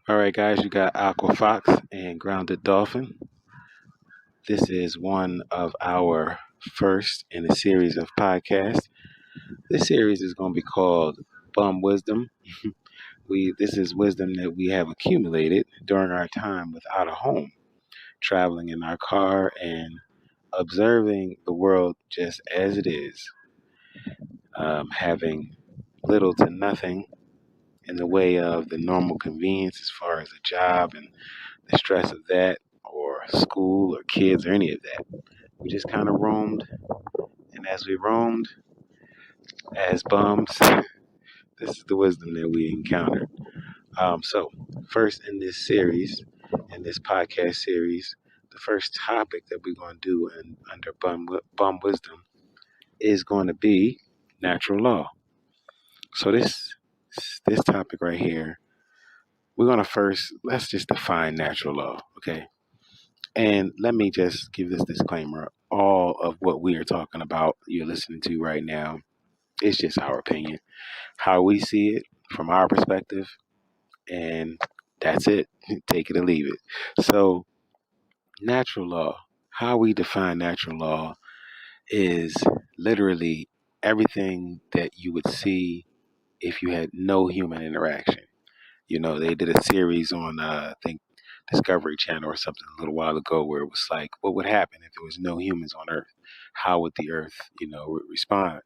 All right, guys, you got Aqua Fox and Grounded Dolphin. This is one of our first in a series of podcasts. This series is going to be called Bum Wisdom. This is wisdom that we have accumulated during our time without a home, traveling in our car and observing the world just as it is, having little to nothing in the way of the normal convenience as far as a job and the stress of that, or school, or kids, or any of that. We just kind of roamed, and as we roamed as bums, this is the wisdom that we encountered. So, first in this series, in this podcast series, the first topic that we're going to do under bum wisdom is going to be natural law. So this topic right here, we're going to first let's just define natural law, okay? And let me just give this disclaimer. All of what we are talking about, you're listening to right now, it's just our opinion, how we see it from our perspective, and that's it. Take it or leave it. So, natural law, how we define natural law is literally everything that you would see if you had no human interaction. You know, they did a series on, I think, Discovery Channel or something a little while ago where it was like, what would happen if there was no humans on Earth? How would the Earth, respond?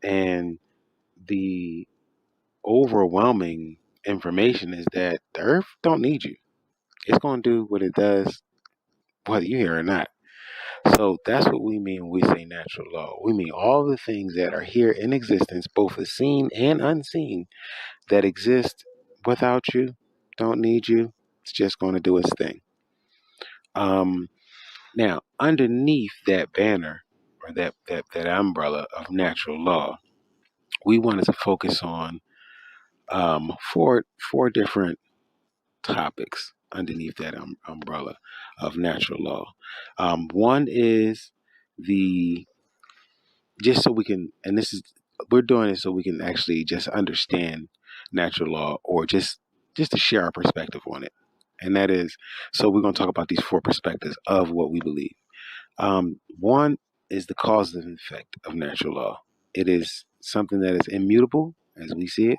And the overwhelming information is that the Earth don't need you. It's going to do what it does, whether you're here or not. So that's what we mean when we say natural law. We mean all the things that are here in existence, both the seen and unseen, that exist without you, don't need you. It's just going to do its thing. Um, Now, underneath that banner or that umbrella of natural law, we wanted to focus on four different topics underneath that umbrella of natural law. One is the just so we can, and this is we're doing it so we can actually just understand natural law, or just to share our perspective on it. And that is, so we're going to talk about these four perspectives of what we believe. One is the cause and effect of natural law. It is something that is immutable as we see it.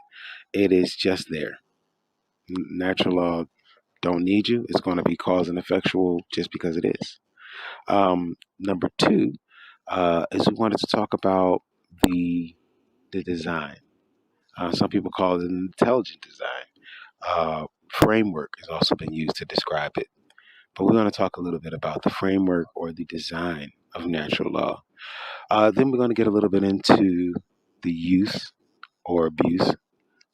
It is just there. Natural law don't need you. It's going to be cause and effectual just because it is. Number two is we wanted to talk about the the design. Some people call it an intelligent design. Framework has also been used to describe it. But we're going to talk a little bit about the framework or the design of natural law. Then we're going to get a little bit into the use or abuse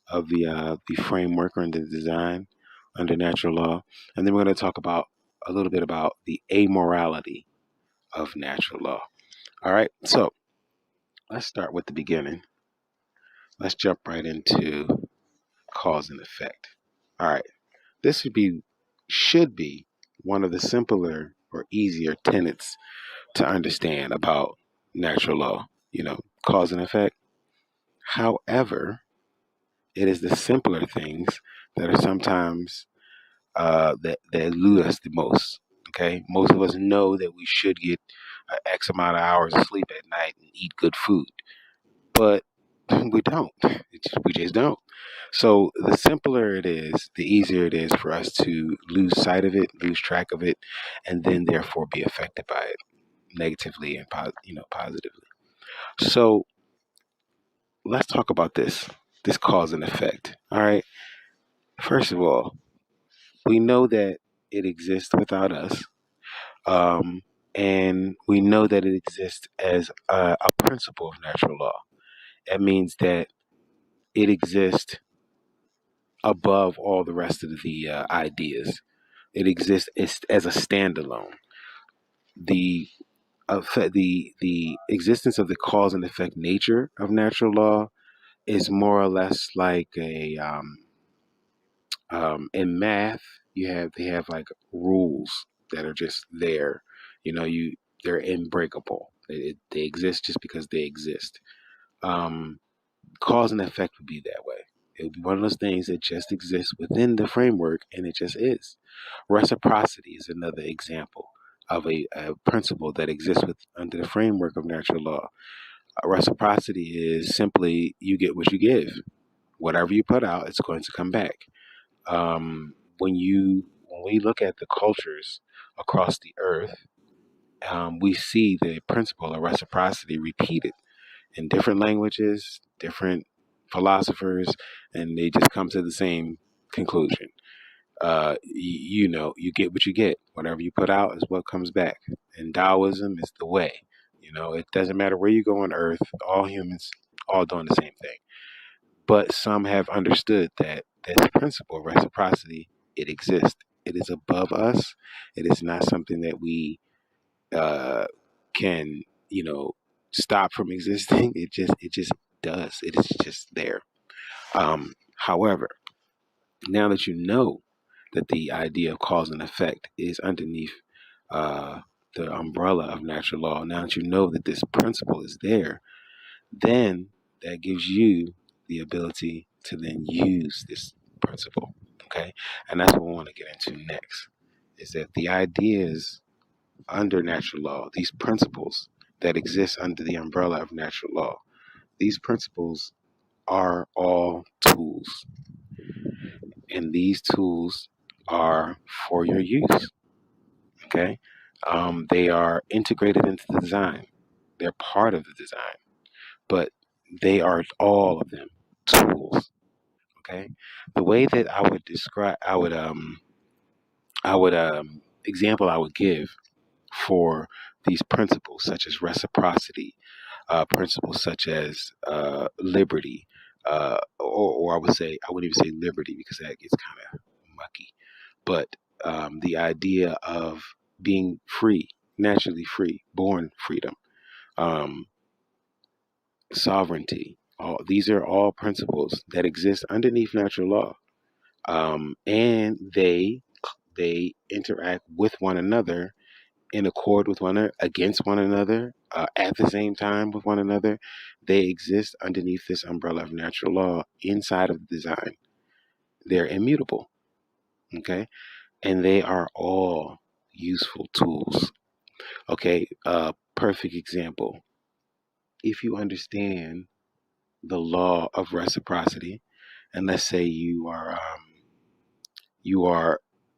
of the framework or the design under natural law, and then we're going to talk about a little bit about the amorality of natural law. All right, so let's start with the beginning. Let's jump right into cause and effect. All right, this should be one of the simpler or easier tenets to understand about natural law. Cause and effect. However, it is the simpler things that are sometimes that elude us the most. Okay, most of us know that we should get X amount of hours of sleep at night and eat good food, but we don't. We just don't. So the simpler it is, the easier it is for us to lose sight of it, lose track of it, and then therefore be affected by it negatively and positively. So let's talk about this cause and effect. All right. First of all, we know that it exists without us, um, and we know that it exists as a principle of natural law. That means that it exists above all the rest of the ideas. It exists as a standalone. The the existence of the cause and effect nature of natural law is more or less like a in math. They have like rules that are just there. They're unbreakable. They exist just because they exist. Um, Cause and effect would be that way. It would be one of those things that just exists within the framework, and it just is. Reciprocity is another example of a principle that exists under the framework of natural law. Reciprocity is simply you get what you give. Whatever you put out, it's going to come back. When we look at the cultures across the earth, we see the principle of reciprocity repeated in different languages, different philosophers, and they just come to the same conclusion. You get what you get. Whatever you put out is what comes back. And Taoism is the way. It doesn't matter where you go on earth, all humans, all doing the same thing. But some have understood that this principle of reciprocity, it exists. It is above us. It is not something that we can, stop from existing. It just does. It is just there. However, now that you know that the idea of cause and effect is underneath uh, the umbrella of natural law, now that you know that this principle is there, then that gives you the ability to then use this principle. Okay. And that's what we want to get into next, is that the ideas under natural law, these principles that exist under the umbrella of natural law, these principles are all tools. And these tools are for your use. Okay. They are integrated into the design. They're part of the design, but they are all of them tools. Okay. The way that I would example I would give for these principles, such as reciprocity, principles such as liberty, or I would say, I wouldn't even say liberty because that gets kind of mucky, but the idea of being free, naturally free, born freedom, um, sovereignty. These are all principles that exist underneath natural law, and they interact with one another, in accord with one another, against one another, at the same time with one another. They exist underneath this umbrella of natural law inside of the design. They're immutable, okay? And they are all useful tools, okay? Perfect example. If you understand the law of reciprocity, and let's say you are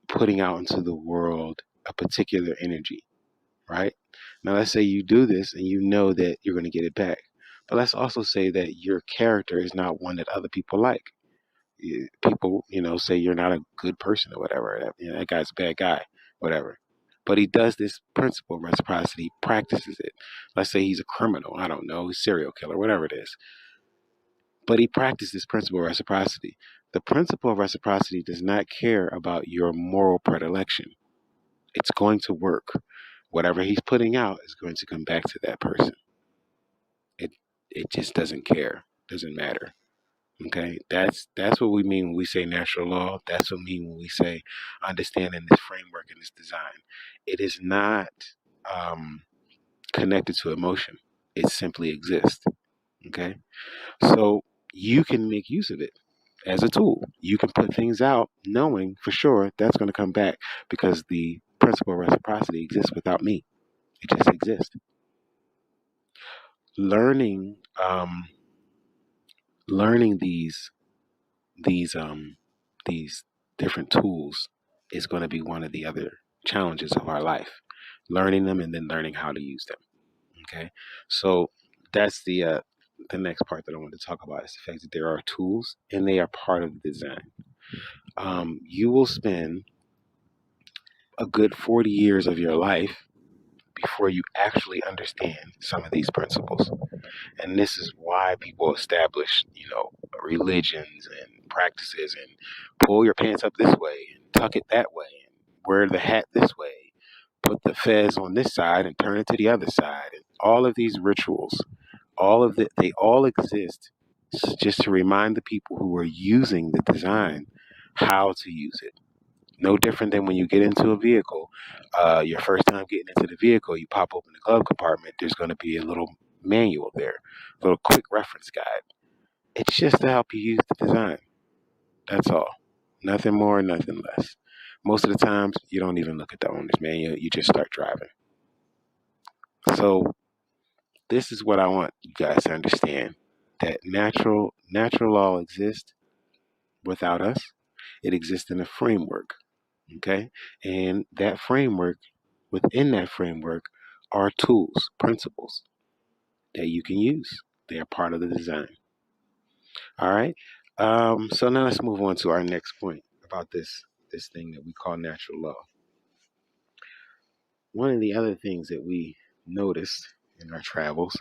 putting out into the world a particular energy, right? Now, let's say you do this and you know that you're going to get it back. But let's also say that your character is not one that other people like. People, say you're not a good person or whatever. That guy's a bad guy, whatever. But he does this principle of reciprocity, practices it. Let's say he's a criminal. I don't know, serial killer, whatever it is. But he practiced this principle of reciprocity. The principle of reciprocity does not care about your moral predilection. It's going to work. Whatever he's putting out is going to come back to that person. It just doesn't care. Doesn't matter. Okay, that's what we mean when we say natural law. That's what we mean when we say understanding this framework and this design. It is not connected to emotion. It simply exists. Okay, so you can make use of it as a tool. You can put things out knowing for sure that's going to come back because the principle of reciprocity exists without me. It just exists. Learning, learning these um these different tools is going to be one of the other challenges of our life. Learning them and then learning how to use them. Okay, so that's the next part that I want to talk about is the fact that there are tools and they are part of the design. You will spend a good 40 years of your life before you actually understand some of these principles. And this is why people establish, religions and practices and pull your pants up this way and tuck it that way and wear the hat this way, put the fez on this side and turn it to the other side. And all of these rituals, they all exist just to remind the people who are using the design how to use it. No different than when you get into a vehicle. Your first time getting into the vehicle, you pop open the glove compartment. There's going to be a little manual there, a little quick reference guide. It's just to help you use the design. That's all. Nothing more, nothing less. Most of the times, you don't even look at the owner's manual. You just start driving. So this is what I want you guys to understand: that natural law exists without us. It exists in a framework. Okay, and that framework, within that framework, are tools, principles that you can use. They are part of the design. All right. So now let's move on to our next point about this thing that we call natural law. One of the other things that we noticed in our travels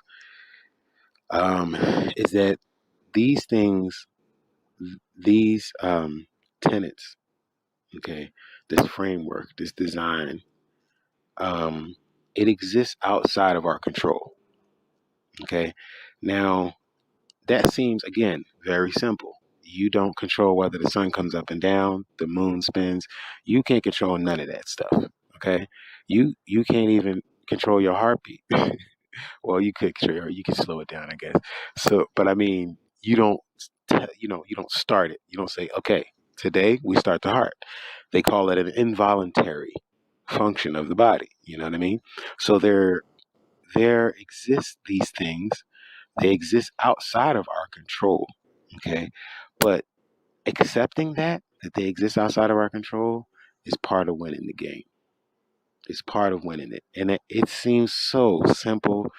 is that these things, these tenets, okay, this framework, this design, um, it exists outside of our control. Okay. Now, that seems, again, very simple. You don't control whether the sun comes up and down, the moon spins. You can't control none of that stuff. Okay. You can't even control your heartbeat. Well, you could control, you can slow it down, I guess. So, but I mean, you don't, you don't start it. You don't say, okay, today we start the heart. They call it an involuntary function of the body. You know what I mean? So there exist these things. They exist outside of our control. Okay. But accepting that they exist outside of our control is part of winning the game. It's part of winning it. And it seems so simple.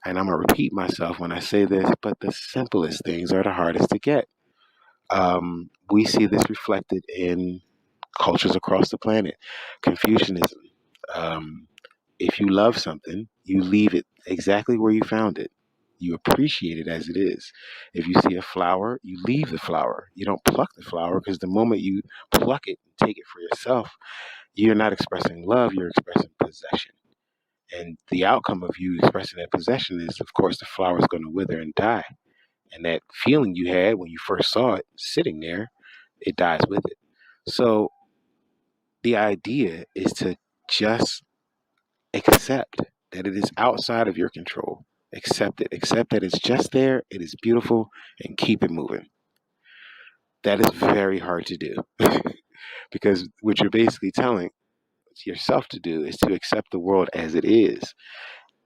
And I'm going to repeat myself when I say this, but the simplest things are the hardest to get. We see this reflected in cultures across the planet. Confucianism. Um, if you love something, you leave it exactly where you found it. You appreciate it as it is. If you see a flower, you leave the flower. You don't pluck the flower, because the moment you pluck it and take it for yourself, you're not expressing love, you're expressing possession. And the outcome of you expressing that possession is, of course, the flower is going to wither and die. And that feeling you had when you first saw it sitting there, it dies with it. So the idea is to just accept that it is outside of your control. Accept it. Accept that it's just there, it is beautiful, and keep it moving. That is very hard to do because what you're basically telling yourself to do is to accept the world as it is.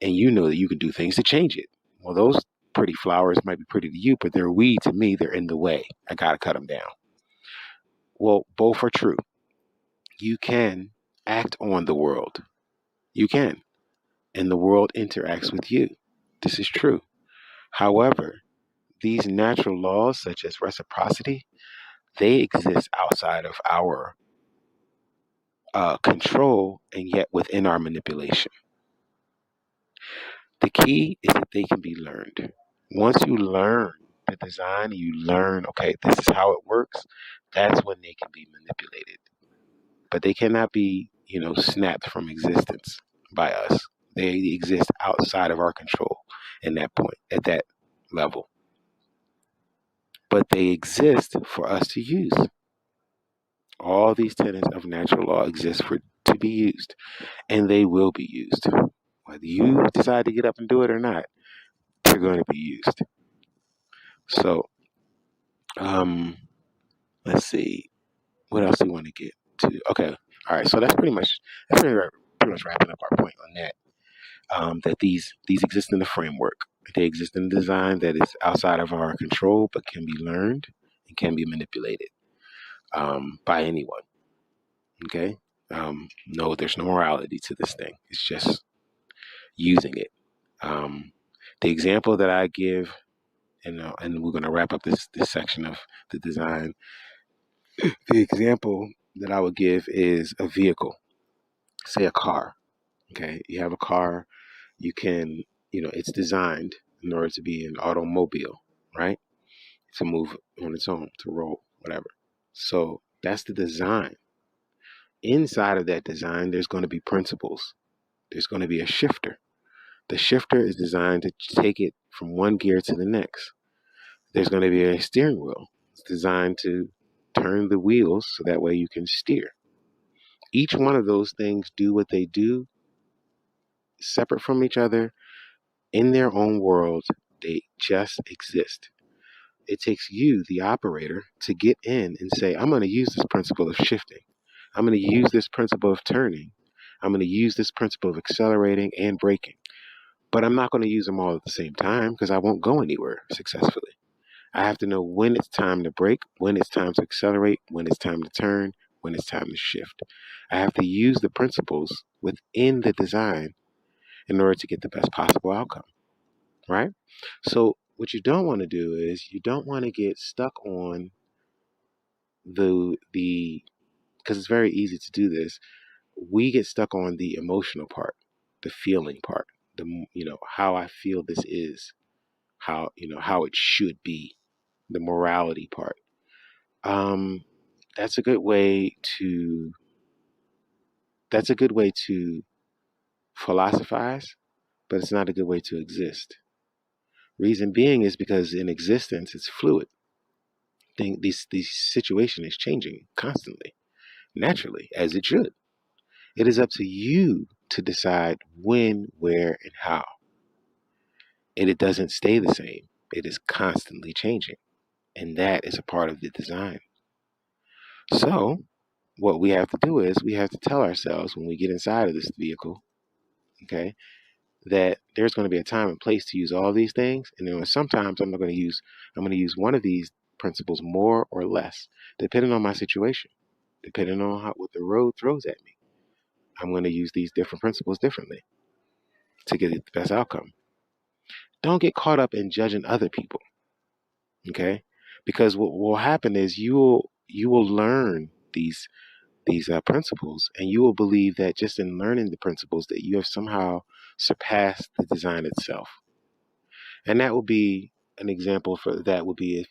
And you know that you can do things to change it. Well, those pretty flowers might be pretty to you, but they're weed to me. They're in the way. I got to cut them down. Well, both are true. You can act on the world. You can. And the world interacts with you. This is true. However, these natural laws, such as reciprocity, they exist outside of our control and yet within our manipulation. The key is that they can be learned. Once you learn the design, you learn, okay, this is how it works, that's when they can be manipulated. But they cannot be, snapped from existence by us. They exist outside of our control in that point, at that level. But they exist for us to use. All these tenets of natural law exist for to be used, and they will be used. Whether you decide to get up and do it or not, they're going to be used. So, um, let's see. What else do we want to get to? Okay, all right. So that's pretty much wrapping up our point on that. That these exist in the framework. They exist in design that is outside of our control, but can be learned and can be manipulated by anyone. Okay. No, there's no morality to this thing. It's just using it. Um, the example that I give, and we're going to wrap up this section of the design. The example that I would give is a vehicle, say a car. Okay, you have a car, you can, it's designed in order to be an automobile, right? To move on its own, to roll, whatever. So that's the design. Inside of that design, there's going to be principles. There's going to be a shifter. The shifter is designed to take it from one gear to the next. There's going to be a steering wheel. It's designed to turn the wheels so that way you can steer. Each one of those things do what they do separate from each other in their own world. They just exist. It takes you, the operator, to get in and say, I'm going to use this principle of shifting. I'm going to use this principle of turning. I'm going to use this principle of accelerating and braking. But I'm not going to use them all at the same time because I won't go anywhere successfully. I have to know when it's time to brake, when it's time to accelerate, when it's time to turn, when it's time to shift. I have to use the principles within the design in order to get the best possible outcome, right? So what you don't want to do is you don't want to get stuck on the because it's very easy to do this. We get stuck on the emotional part, the feeling part, how I feel this is, how it should be, the morality part. Um, that's a good way to that's a good way to philosophize, but it's not a good way to exist. Reason being is because in existence it's fluid. This situation is changing constantly, naturally, as it should. It is up to you to decide when, where, and how. And it doesn't stay the same. It is constantly changing. And that is a part of the design. So, what we have to do is we have to tell ourselves when we get inside of this vehicle, okay, that there's going to be a time and place to use all these things. And then sometimes I'm going to use one of these principles more or less, depending on my situation, depending on what the road throws at me. I'm going to use these different principles differently to get the best outcome. Don't get caught up in judging other people, okay? Because what will happen is you will learn these principles, and you will believe that just in learning the principles that you have somehow surpassed the design itself. And that would be an example for that would be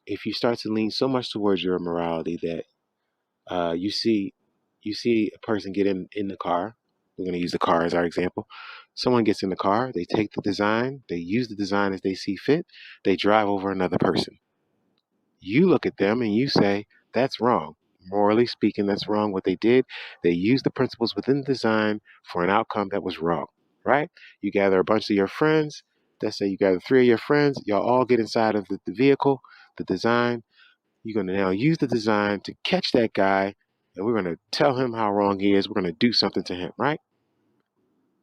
if you start to lean so much towards your morality that you see a person get in the car. We're going to use the car as our example. Someone gets in the car, they take the design, they use the design as they see fit, they drive over another person. You look at them and you say, that's wrong. Morally speaking, that's wrong what they did. They used the principles within the design for an outcome that was wrong, right? You gather a bunch of your friends. Let's say you gather three of your friends. Y'all all get inside of the vehicle, the design. You're going to now use the design to catch that guy, and we're going to tell him how wrong he is. We're going to do something to him, right?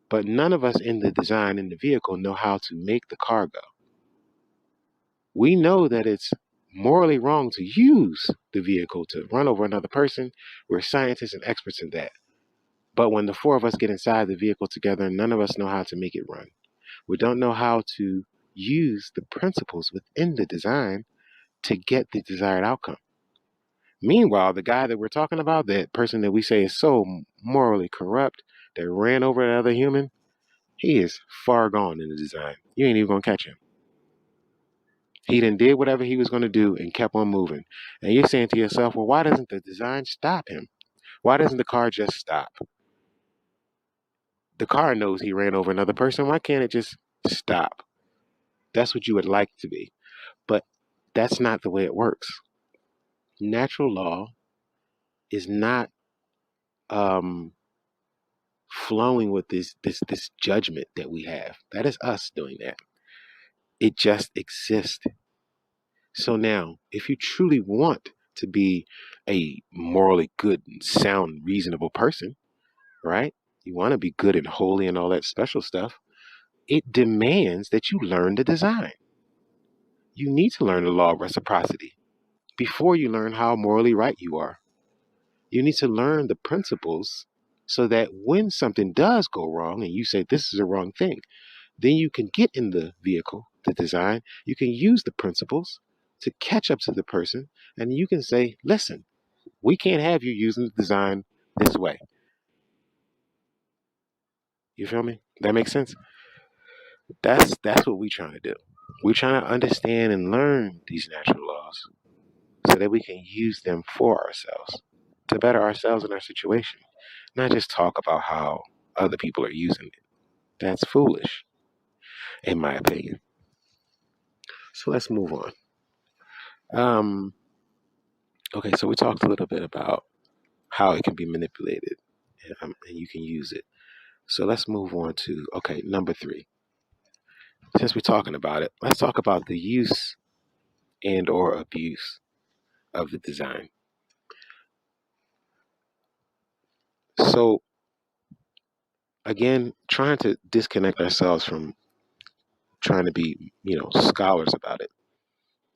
But none of us in the design in the vehicle know how to make the car go. We know that it's morally wrong to use the vehicle to run over another person. We're scientists and experts in that. But when the four of us get inside the vehicle together, none of us know how to make it run. We don't know how to use the principles within the design to get the desired outcome. Meanwhile, the guy that we're talking about, that person that we say is so morally corrupt, that ran over another human, he is far gone in the design. You ain't even gonna catch him. He then did whatever he was gonna do and kept on moving. And you're saying to yourself, well, why doesn't the design stop him? Why doesn't the car just stop? The car knows he ran over another person. Why can't it just stop? That's what you would like to be. But that's not the way it works. Natural law is not um, flowing with this judgment that we have. That is us doing that. It just exists. So now, if you truly want to be a morally good, sound, reasonable person, right? You want to be good and holy and all that special stuff. It demands that you learn the design. You need to learn the law of reciprocity before you learn how morally right you are. You need to learn the principles so that when something does go wrong and you say this is a wrong thing, then you can get in the vehicle, the design. You can use the principles to catch up to the person, and you can say, listen, we can't have you using the design this way. You feel me? That makes sense? That's what we're trying to do. We're trying to understand and learn these natural laws so that we can use them for ourselves to better ourselves and our situation. Not just talk about how other people are using it. That's foolish, in my opinion. So let's move on. Um, okay, so we talked a little bit about how it can be manipulated and you can use it. So let's move on to, okay, number 3. Since we're talking about it, let's talk about the use and or abuse of the design. So again, trying to disconnect ourselves from trying to be, scholars about it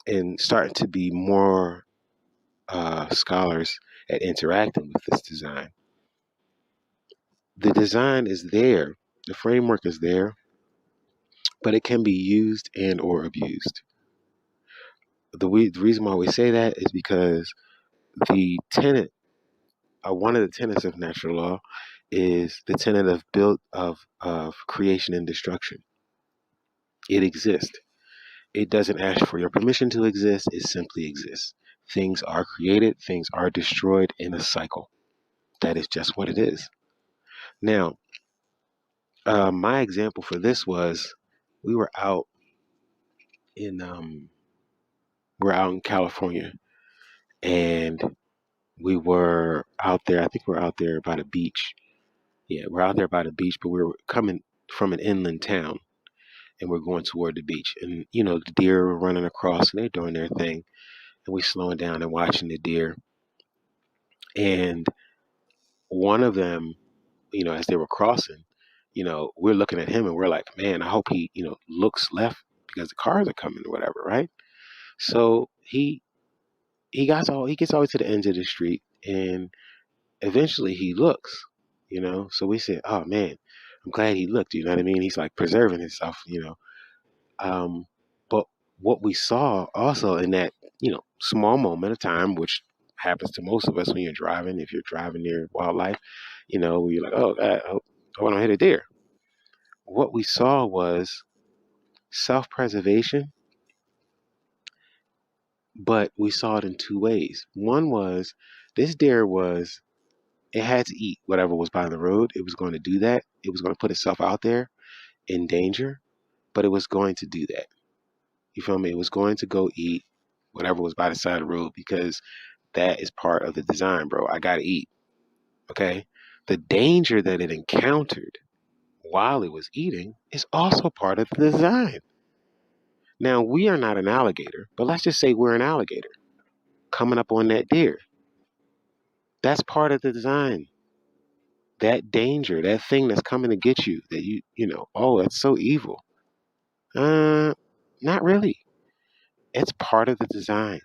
and starting to be more scholars at interacting with this design. The design is there, the framework is there, but it can be used and or abused. The reason why we say that is because the tenet, one of the tenets of natural law, is the tenet of of creation and destruction. It exists. It doesn't ask for your permission to exist. It simply exists. Things are created. Things are destroyed in a cycle. That is just what it is. Now, my example for this was we were out in California, and we were out there. I think we are out there by the beach. Yeah, we're out there by the beach, but we were coming from an inland town, and we're going toward the beach. And the deer were running across, and they're doing their thing, and we slowing down and watching the deer. And one of them, as they were crossing, we're looking at him, and we're like, man, I hope he, looks left because the cars are coming or whatever, right? So he gets all the way to the end of the street, and eventually he looks, So we said, oh man, I'm glad he looked. You know what I mean? He's like preserving himself. Um, but what we saw also in that, small moment of time, which happens to most of us when you're driving, if you're driving near wildlife, where you're like, oh, God, I want to hit a deer. What we saw was self-preservation, but we saw it in two ways. One was this deer it had to eat whatever was by the road. It was going to do that. It was going to put itself out there in danger, but it was going to do that. You feel me? It was going to go eat whatever was by the side of the road because that is part of the design, bro. I got to eat. Okay. The danger that it encountered while it was eating is also part of the design. Now, we are not an alligator, but let's just say we're an alligator coming up on that deer. That's part of the design. That danger, that thing that's coming to get you, that oh, that's so evil. Not really. It's part of the design.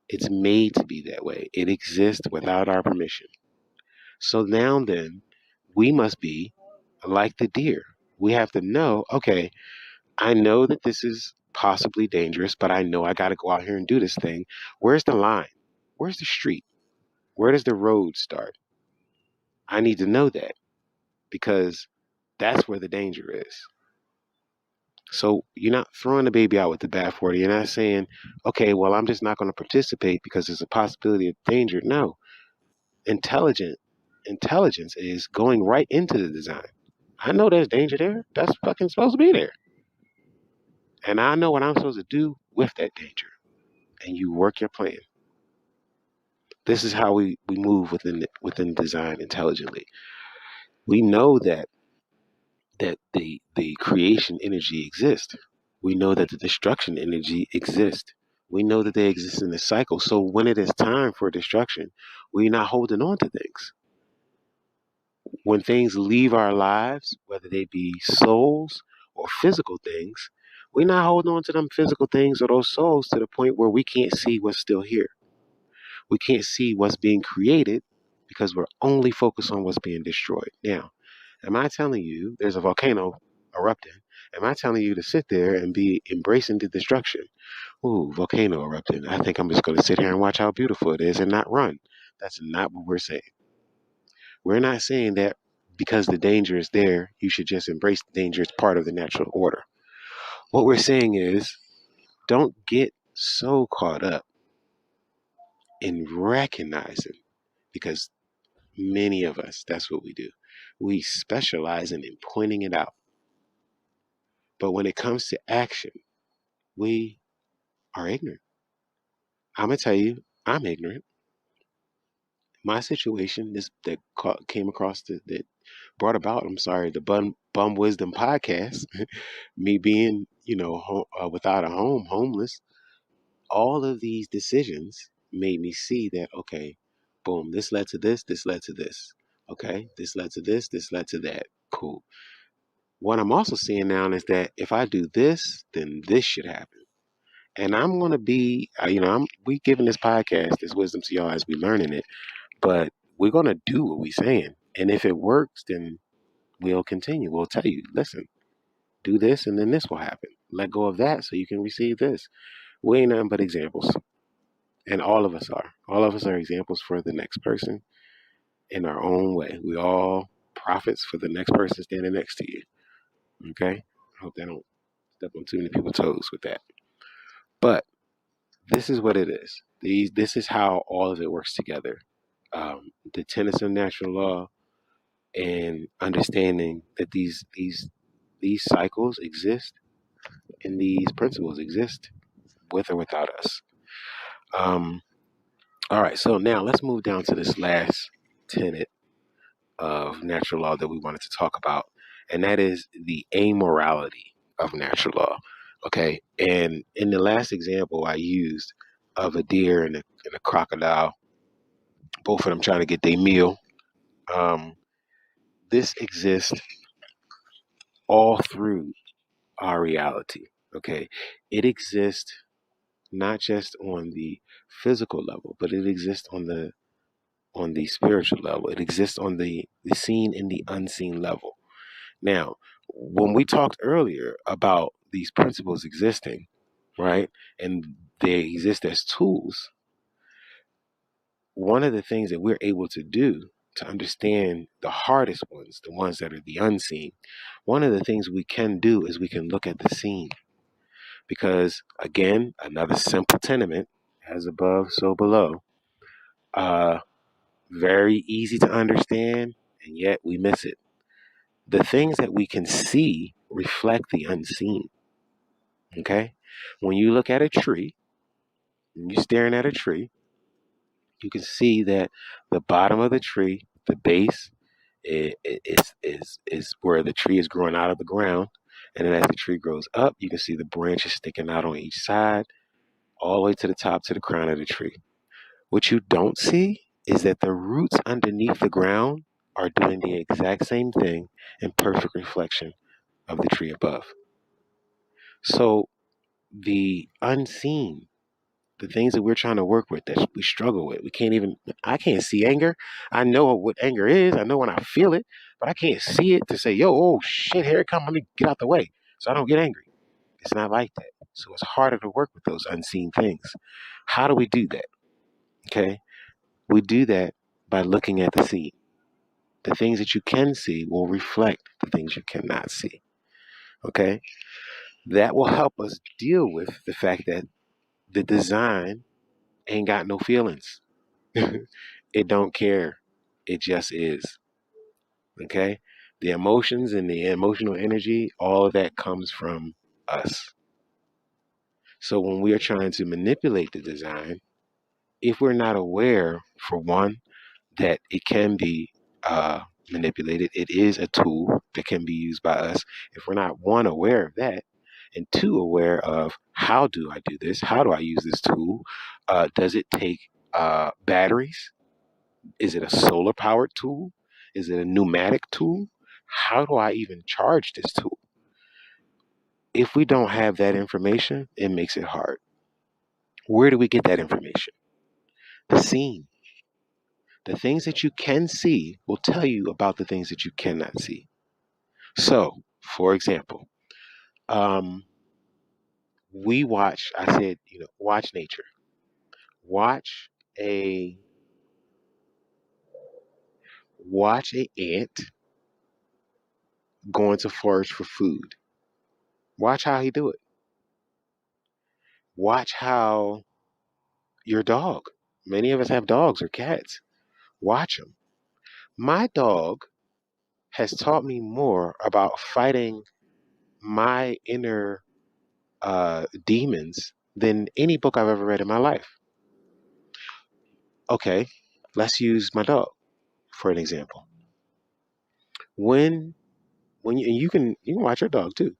It's made to be that way. It exists without our permission. So now then, we must be like the deer. We have to know, okay, I know that this is possibly dangerous, but I know I got to go out here and do this thing. Where's the line? Where's the street? Where does the road start? I need to know that because that's where the danger is. So you're not throwing the baby out with the bathwater. You're not saying, okay, well, I'm just not going to participate because there's a possibility of danger. No, intelligence is going right into the design. I know there's danger there. That's fucking supposed to be there. And I know what I'm supposed to do with that danger. And you work your plan. This is how we move within design intelligently. We know that the creation energy exists. We know that the destruction energy exists. We know that they exist in the cycle. So when it is time for destruction, we're not holding on to things. When things leave our lives, whether they be souls or physical things, we're not holding on to them physical things or those souls to the point where we can't see what's still here. We can't see what's being created because we're only focused on what's being destroyed. Now, am I telling you there's a volcano erupting? Am I telling you to sit there and be embracing the destruction? Ooh, volcano erupting. I think I'm just going to sit here and watch how beautiful it is and not run. That's not what we're saying. We're not saying that because the danger is there, you should just embrace the danger as part of the natural order. What we're saying is don't get so caught up in recognizing, because many of us, that's what we do. We specialize in pointing it out. But when it comes to action, we are ignorant. I'm going to tell you, I'm ignorant. My situation that came across that brought about, I'm sorry, the Bum Wisdom podcast, me being, without a home, homeless. all of these decisions made me see that, okay, boom, this led to this led to this. Okay, this led to this led to that. Cool. What I'm also seeing now is that if I do this, then this should happen. And I'm going to be, we giving this podcast, this wisdom to y'all as we learning it, but we're going to do what we saying. And if it works, then we'll continue. We'll tell you, listen, do this and then this will happen. Let go of that so you can receive this. We ain't nothing but examples. And all of us are. All of us are examples for the next person in our own way. We all prophets for the next person standing next to you. Okay? I hope they don't step on too many people's toes with that. But this is what it is. This is how all of it works together. The tenets of natural law and understanding that these cycles exist and these principles exist with or without us. Um, all right, so now let's move down to this last tenet of natural law that we wanted to talk about, and that is the amorality of natural law. Okay, and in the last example I used of a deer and a crocodile, both of them trying to get their meal. Um, this exists all through our reality. Okay, it exists not just on the physical level, but it exists on the spiritual level. It exists on the seen and the unseen level. Now, when we talked earlier about these principles existing, right, and they exist as tools, one of the things that we're able to do to understand the hardest ones, the ones that are the unseen, one of the things we can do is we can look at the seen. Because, again, another simple tenement, as above, so below, uh, very easy to understand, and yet we miss it. The things that we can see reflect the unseen. Okay? When you look at a tree, and you're staring at a tree, you can see that the bottom of the tree, the base, is where the tree is growing out of the ground. And then as the tree grows up, you can see the branches sticking out on each side, all the way to the top, to the crown of the tree. What you don't see is that the roots underneath the ground are doing the exact same thing in perfect reflection of the tree above. So the unseen, the things that we're trying to work with that we struggle with, I can't see anger. I know what anger is. I know when I feel it, but I can't see it to say, yo, oh shit, here it comes. Let me get out the way so I don't get angry. It's not like that. So it's harder to work with those unseen things. How do we do that? Okay. We do that by looking at the scene. The things that you can see will reflect the things you cannot see. Okay? That will help us deal with the fact that the design ain't got no feelings. It don't care. It just is. Okay? The emotions and the emotional energy, all of that comes from us. So when we are trying to manipulate the design, if we're not aware, for one, that it can be manipulated. It is a tool that can be used by us. If we're not, one, aware of that, and two, aware of how do I do this? How do I use this tool? Does it take batteries? Is it a solar powered tool? Is it a pneumatic tool? How do I even charge this tool? If we don't have that information, it makes it hard. Where do we get that information? The scene. The things that you can see will tell you about the things that you cannot see. So, for example, um, we watch, I said, watch nature. Watch a ant going to forage for food. Watch how he do it. Watch how your dog. Many of us have dogs or cats. Watch them. My dog has taught me more about fighting my inner demons than any book I've ever read in my life. Okay, let's use my dog for an example. When and you can watch your dog too.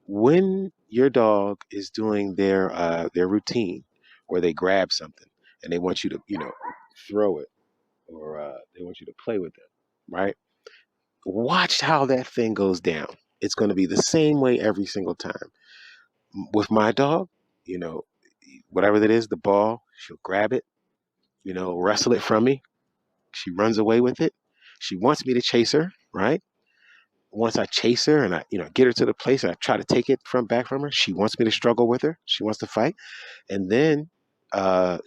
When your dog is doing their routine, where they grab something and they want you to, throw it, or they want you to play with it, right? Watch how that thing goes down. It's going to be the same way every single time. With my dog, you know, whatever that is, the ball, she'll grab it, wrestle it from me. She runs away with it. She wants me to chase her, right? Once I chase her and I, get her to the place and I try to take it back from her, she wants me to struggle with her. She wants to fight. And then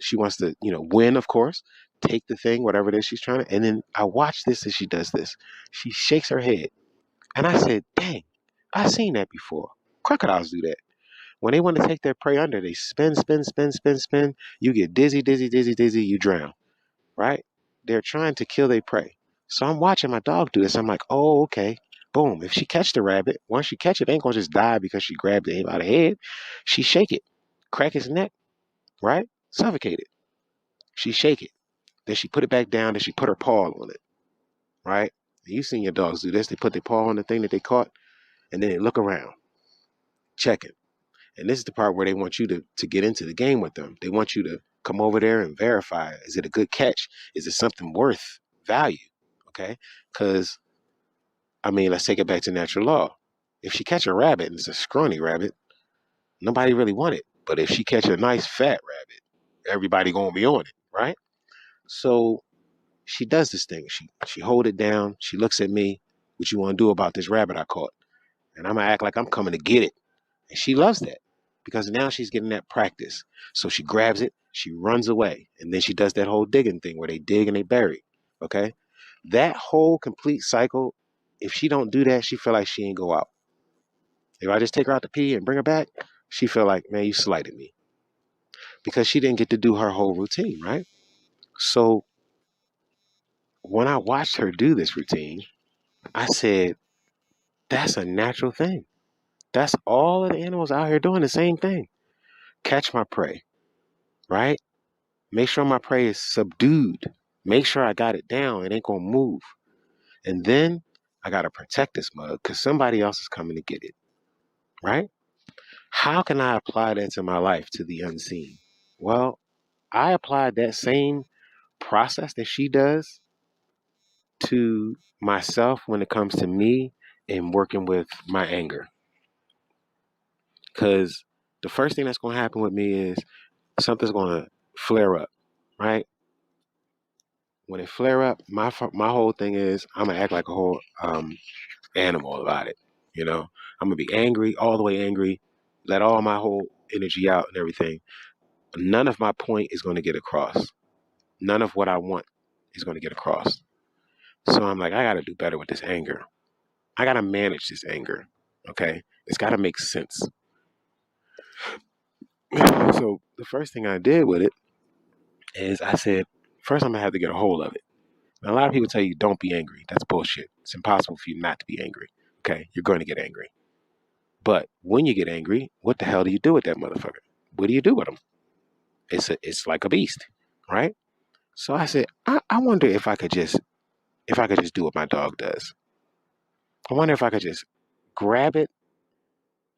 she wants to, win, of course, take the thing, whatever it is she's trying to. And then I watch this as she does this. She shakes her head. And I said, dang, I've seen that before. Crocodiles do that. When they want to take their prey under, they spin, spin, spin, spin, spin. You get dizzy, dizzy, dizzy, dizzy, you drown, right? They're trying to kill their prey. So I'm watching my dog do this. I'm like, oh, okay. Boom. If she catch the rabbit, once she catch it, it ain't gonna just die because she grabbed it by the head. She shake it, crack his neck, right? Suffocate it. She shake it. Then she put it back down. Then she put her paw on it, right? You've seen your dogs do this. They put their paw on the thing that they caught, and then they look around, check it. And this is the part where they want you to get into the game with them. They want you to come over there and verify. Is it a good catch? Is it something worth value? Okay? Because, let's take it back to natural law. If she catch a rabbit and it's a scrawny rabbit, nobody really want it. But if she catch a nice fat rabbit, everybody going to be on it, right? So she does this thing. She hold it down. She looks at me. What you want to do about this rabbit I caught? And I'm going to act like I'm coming to get it. And she loves that because now she's getting that practice. So she grabs it, she runs away, and then she does that whole digging thing where they dig and they bury. Okay? That whole complete cycle, if she don't do that, she feel like she ain't go out. If I just take her out to pee and bring her back, she feel like, man, you slighted me. Because she didn't get to do her whole routine, right? So when I watched her do this routine, I said, that's a natural thing. That's all of the animals out here doing the same thing. Catch my prey, right? Make sure my prey is subdued. Make sure I got it down. It ain't gonna move. And then I gotta protect this mug because somebody else is coming to get it. Right? How can I apply that to my life, to the unseen? Well, I applied that same process that she does to myself when it comes to me and working with my anger. Because the first thing that's gonna happen with me is something's gonna flare up, right? When it flare up, my whole thing is I'm gonna act like a whole animal about it. I'm gonna be angry, all the way angry, let all my whole energy out and everything. None of my point is gonna get across. None of what I want is gonna get across. So I'm like, I gotta do better with this anger. I gotta manage this anger. Okay, it's gotta make sense. So the first thing I did with it is I said, first I'm gonna have to get a hold of it. Now, a lot of people tell you don't be angry. That's bullshit. It's impossible for you not to be angry. Okay, you're going to get angry. But when you get angry, what the hell do you do with that motherfucker? What do you do with him? It's like a beast, right? So I said, I wonder if I could just do what my dog does. I wonder if I could just grab it,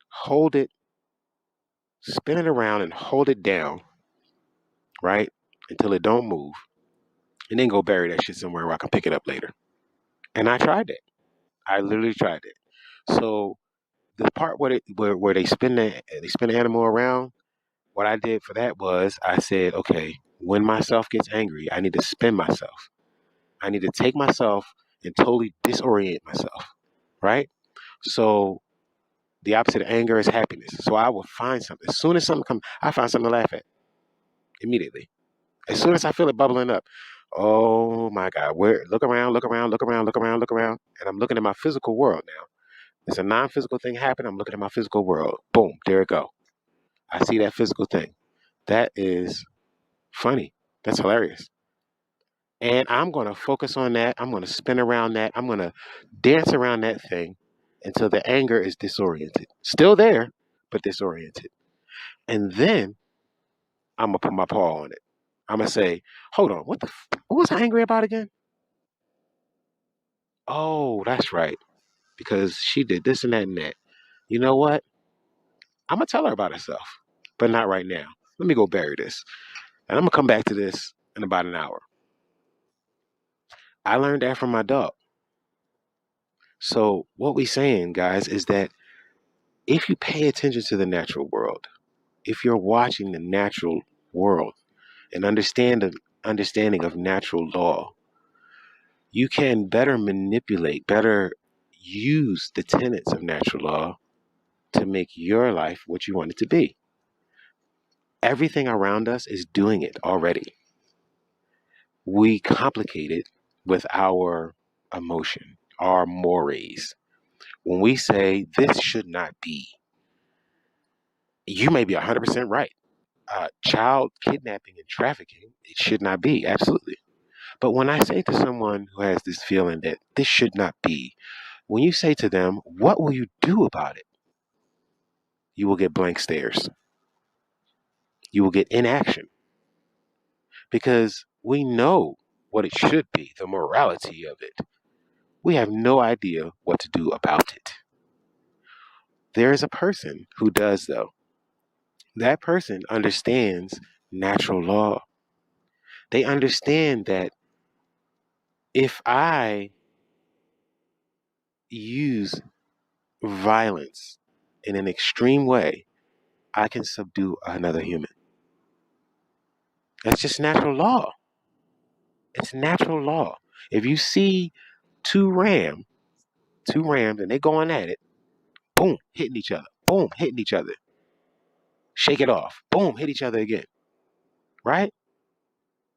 hold it, spin it around, and hold it down, right, until it don't move, and then go bury that shit somewhere where I can pick it up later. And I tried that. I literally tried it. So the part where they spin the animal around, what I did for that was I said, okay, when myself gets angry, I need to spin myself. I need to take myself and totally disorient myself, right? So the opposite of anger is happiness. So I will find something. As soon as something comes, I find something to laugh at immediately. As soon as I feel it bubbling up, oh my God, look around, look around, look around, look around, look around. And I'm looking at my physical world now. There's a non-physical thing happening. I'm looking at my physical world. Boom, there it go. I see that physical thing. That is funny. That's hilarious. And I'm going to focus on that. I'm going to spin around that. I'm going to dance around that thing until the anger is disoriented. Still there, but disoriented. And then I'm going to put my paw on it. I'm going to say, hold on, what was I angry about again? Oh, that's right. Because she did this and that and that. You know what? I'm going to tell her about herself, but not right now. Let me go bury this. And I'm going to come back to this in about an hour. I learned that from my dog. So what we saying, guys, is that if you pay attention to the natural world, if you're watching the natural world and understanding of natural law, you can better manipulate, better use the tenets of natural law to make your life what you want it to be. Everything around us is doing it already. We complicate it with our emotion, our mores. When we say this should not be, you may be 100% right. Child kidnapping and trafficking, it should not be, absolutely. But when I say to someone who has this feeling that this should not be, when you say to them, what will you do about it? You will get blank stares. You will get inaction because we know what it should be, the morality of it. We have no idea what to do about it. There is a person who does, though. That person understands natural law. They understand that if I use violence in an extreme way, I can subdue another human. That's just natural law. It's natural law. If you see two rams, and they going at it, boom, hitting each other, boom, hitting each other, shake it off, boom, hit each other again, right?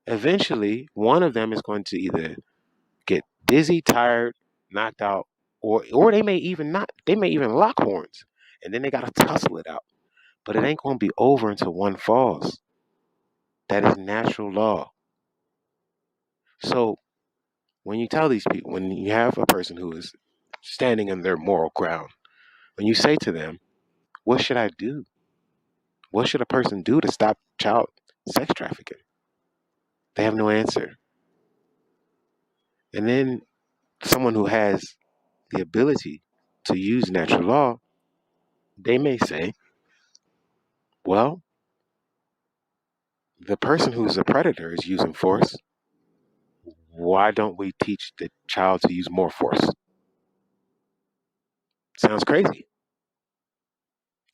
Eventually, one of them is going to either get dizzy, tired, knocked out, or they may even not. They may even lock horns, and then they gotta tussle it out. But it ain't gonna be over until one falls. That is natural law. So when you tell these people, when you have a person who is standing in their moral ground, when you say to them, "What should I do? What should a person do to stop child sex trafficking?" They have no answer. And then someone who has the ability to use natural law, they may say, well, the person who's a predator is using force. Why don't we teach the child to use more force? Sounds crazy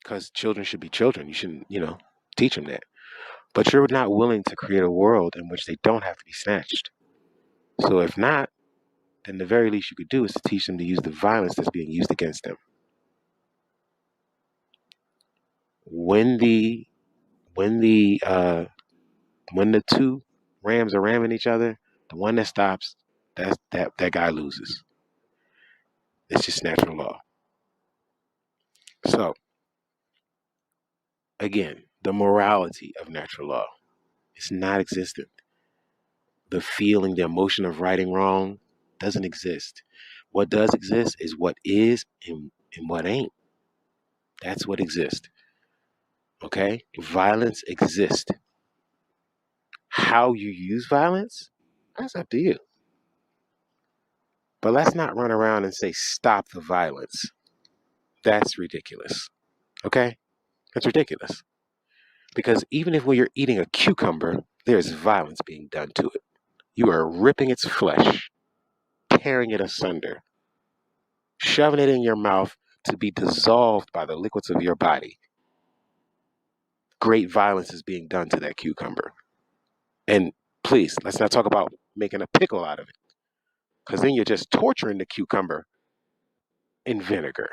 because children should be children. You shouldn't, teach them that. But you're not willing to create a world in which they don't have to be snatched. So if not, then the very least you could do is to teach them to use the violence that's being used against them. When the when the uh, when the two rams are ramming each other, the one that stops, that guy loses. It's just natural law. So again, the morality of natural law is not existent. The feeling, the emotion of right and wrong doesn't exist. What does exist is what is and what ain't. That's what exists. Okay? Violence exists. How you use violence, that's up to you. But let's not run around and say, stop the violence. That's ridiculous. Okay? That's ridiculous. Because even if when you're eating a cucumber, there's violence being done to it. You are ripping its flesh, tearing it asunder, shoving it in your mouth to be dissolved by the liquids of your body. Great violence is being done to that cucumber. And please, let's not talk about making a pickle out of it, because then you're just torturing the cucumber in vinegar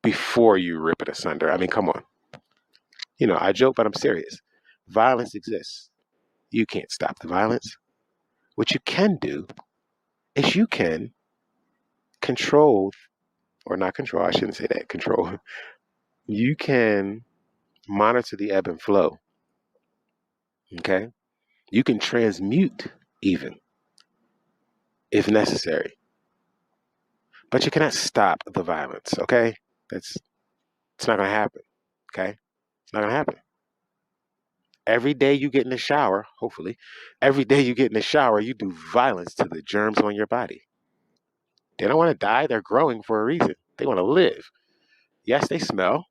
before you rip it asunder. I mean, come on. I joke, but I'm serious. Violence exists. You can't stop the violence. What you can do is you can control, or not control, I shouldn't say that, control. You can monitor the ebb and flow. Okay? You can transmute even if necessary. But you cannot stop the violence, okay? It's not gonna happen. Okay? It's not gonna happen. Every day you get in the shower, hopefully, every day you get in the shower, you do violence to the germs on your body. They don't want to die, they're growing for a reason. They want to live. Yes, they smell,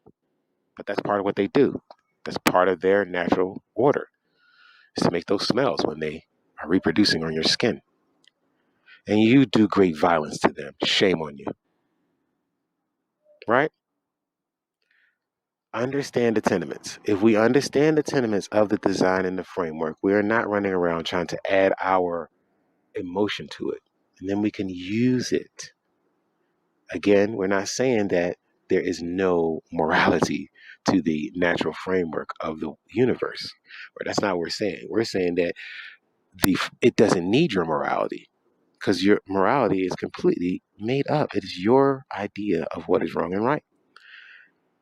but that's part of what they do. That's part of their natural order, is to make those smells when they are reproducing on your skin. And you do great violence to them. Shame on you, right? Understand the tenements. If we understand the tenements of the design and the framework, we are not running around trying to add our emotion to it. And then we can use it. Again, we're not saying that there is no morality to the natural framework of the universe. Or that's not what we're saying. We're saying that it doesn't need your morality, because your morality is completely made up. It is your idea of what is wrong and right.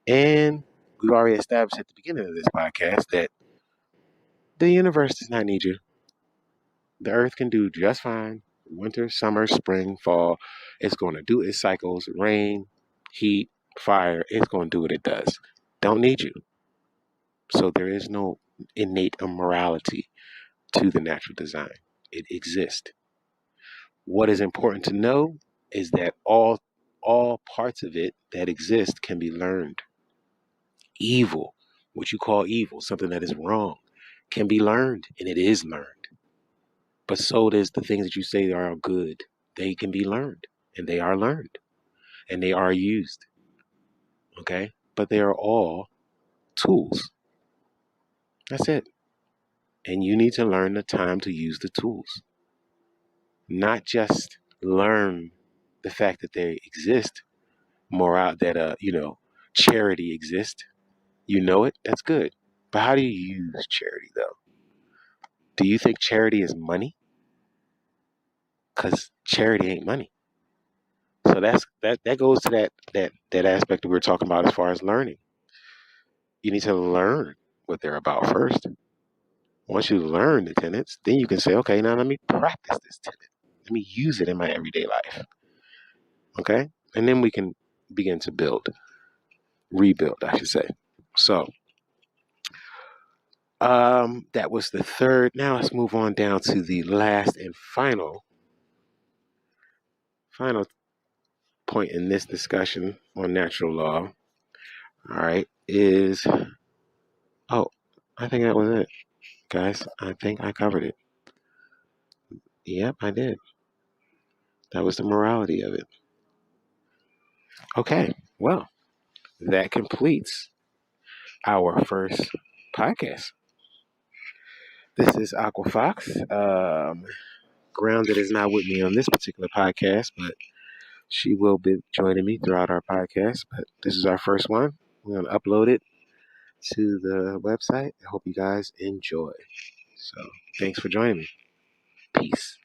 And we've already established at the beginning of this podcast that the universe does not need you. The earth can do just fine. Winter, summer, spring, fall. It's going to do its cycles. Rain, heat, fire. It's going to do what it does. Don't need you. So there is no innate immorality to the natural design. It exists. What is important to know is that all parts of it that exist can be learned. Evil, what you call evil, something that is wrong, can be learned, and it is learned. But so does the things that you say are good. They can be learned, and they are learned, and they are used. Okay? But they are all tools. That's it. And you need to learn the time to use the tools. Not just learn the fact that they exist, charity exists. You know it, that's good. But how do you use charity though? Do you think charity is money? Because charity ain't money. So that goes to that aspect that we were talking about as far as learning. You need to learn what they're about first. Once you learn the tenets, then you can say, okay, now let me practice this tenet. Let me use it in my everyday life. Okay? And then we can begin to rebuild, I should say. So that was the third. Now let's move on down to the last and final point in this discussion on natural law. All right, I think that was it, guys. I think I covered it. Yep, I did. That was the morality of it. Okay, well, that completes our first podcast. This is Aqua Fox. Grounded is not with me on this particular podcast, but she will be joining me throughout our podcast. But this is our first one. We're going to upload it to the website. I hope you guys enjoy. So thanks for joining me. Peace.